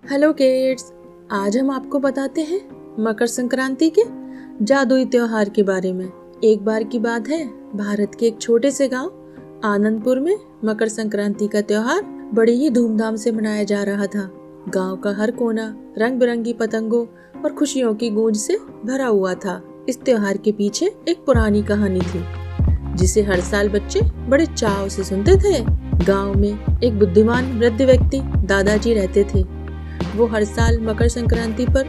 Hello kids, आज हम आपको बताते हैं मकर संक्रांति के जादुई त्योहार के बारे में। एक बार की बात है, भारत के एक छोटे से गांव आनंदपुर में मकर संक्रांति का त्योहार बड़ी ही धूमधाम से मनाया जा रहा था। गांव का हर कोना रंग बिरंगी पतंगों और खुशियों की गूंज से भरा हुआ था। इस त्योहार के पीछे एक पुरानी कहानी थी जिसे हर साल बच्चे बड़े चाव से सुनते थे। गांव में एक बुद्धिमान वृद्ध व्यक्ति दादाजी रहते थे। वो हर साल मकर संक्रांति पर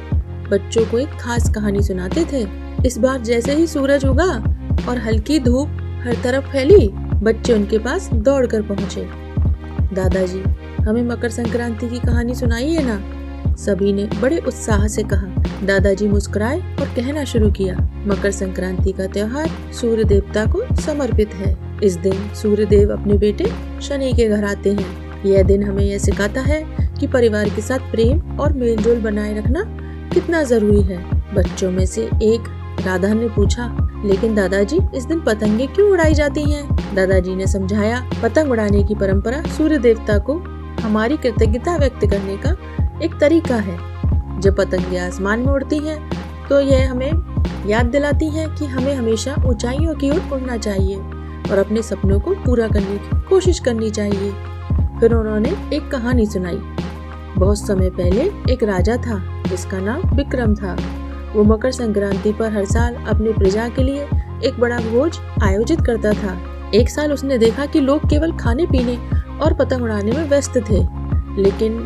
बच्चों को एक खास कहानी सुनाते थे। इस बार जैसे ही सूरज उगा और हल्की धूप हर तरफ फैली, बच्चे उनके पास दौड़कर पहुंचे। दादाजी, हमें मकर संक्रांति की कहानी सुनाइए ना। सभी ने बड़े उत्साह से कहा। दादाजी मुस्कुराए और कहना शुरू किया, मकर संक्रांति का त्योहार सूर्य देवता को समर्पित है। इस दिन सूर्य देव अपने बेटे शनि के घर आते हैं। यह दिन हमें यह सिखाता है कि परिवार के साथ प्रेम और मेलजोल बनाए रखना कितना जरूरी है। बच्चों में से एक राधा ने पूछा, लेकिन दादाजी, इस दिन पतंगे क्यों उड़ाई जाती हैं? दादाजी ने समझाया, पतंग उड़ाने की परंपरा सूर्य देवता को हमारी कृतज्ञता व्यक्त करने का एक तरीका है। जब पतंगे आसमान में उड़ती हैं तो यह हमें याद दिलाती है कि हमें हमेशा ऊंचाइयों की ओर उड़ना चाहिए और अपने सपनों को पूरा करने की कोशिश करनी चाहिए। फिर उन्होंने एक कहानी सुनाई। बहुत समय पहले एक राजा था जिसका नाम विक्रम था। वो मकर संक्रांति पर हर साल अपनी प्रजा के लिए एक बड़ा भोज आयोजित करता था। एक साल उसने देखा कि लोग केवल खाने पीने और पतंग उड़ाने में व्यस्त थे, लेकिन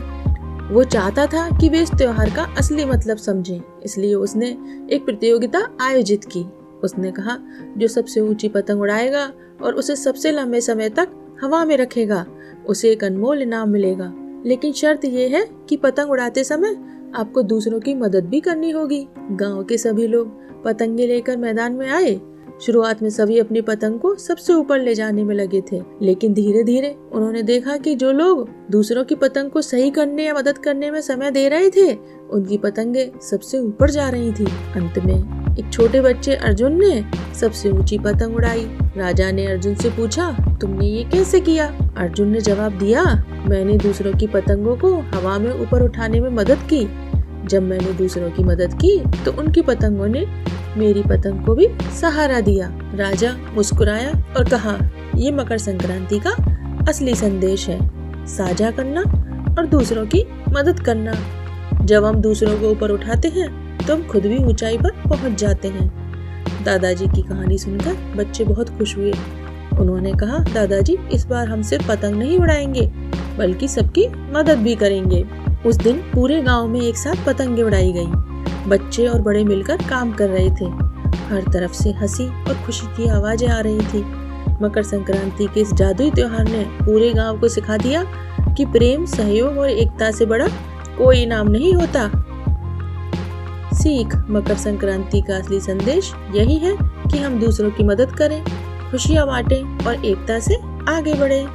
वो चाहता था कि वे इस त्योहार का असली मतलब समझें। इसलिए उसने एक प्रतियोगिता आयोजित की। उसने कहा, जो सबसे ऊंची पतंग उड़ाएगा और उसे सबसे लंबे समय तक हवा में रखेगा, उसे एक अनमोल इनाम मिलेगा। लेकिन शर्त ये है कि पतंग उड़ाते समय आपको दूसरों की मदद भी करनी होगी। गांव के सभी लोग पतंगे लेकर मैदान में आए। शुरुआत में सभी अपनी पतंग को सबसे ऊपर ले जाने में लगे थे, लेकिन धीरे धीरे उन्होंने देखा कि जो लोग दूसरों की पतंग को सही करने या मदद करने में समय दे रहे थे, उनकी पतंगे सबसे ऊपर जा रही थी। अंत में एक छोटे बच्चे अर्जुन ने सबसे ऊंची पतंग उड़ाई। राजा ने अर्जुन से पूछा, तुमने ये कैसे किया? अर्जुन ने जवाब दिया, मैंने दूसरों की पतंगों को हवा में ऊपर उठाने में मदद की। जब मैंने दूसरों की मदद की तो उनकी पतंगों ने मेरी पतंग को भी सहारा दिया। राजा मुस्कुराया और कहा, ये मकर संक्रांति का असली संदेश है, साझा करना और दूसरों की मदद करना। जब हम दूसरों को ऊपर उठाते हैं तो हम खुद भी ऊंचाई पर पहुंच जाते हैं। दादाजी की कहानी सुनकर बच्चे बहुत खुश हुए। उन्होंने कहा, दादाजी, इस बार हम सिर्फ पतंग नहीं उड़ाएंगे बल्कि सबकी मदद भी करेंगे। उस दिन पूरे गांव में एक साथ पतंगे उड़ाई गईं। बच्चे और बड़े मिलकर काम कर रहे थे। हर तरफ से हंसी और खुशी की आवाजें आ रही थी। मकर संक्रांति के इस जादुई त्योहार ने पूरे गांव को सिखा दिया कि प्रेम, सहयोग और एकता से बड़ा कोई इनाम नहीं होता। सीख, मकर संक्रांति का असली संदेश यही है कि हम दूसरों की मदद करें, खुशियां बांटें और एकता से आगे बढ़ें।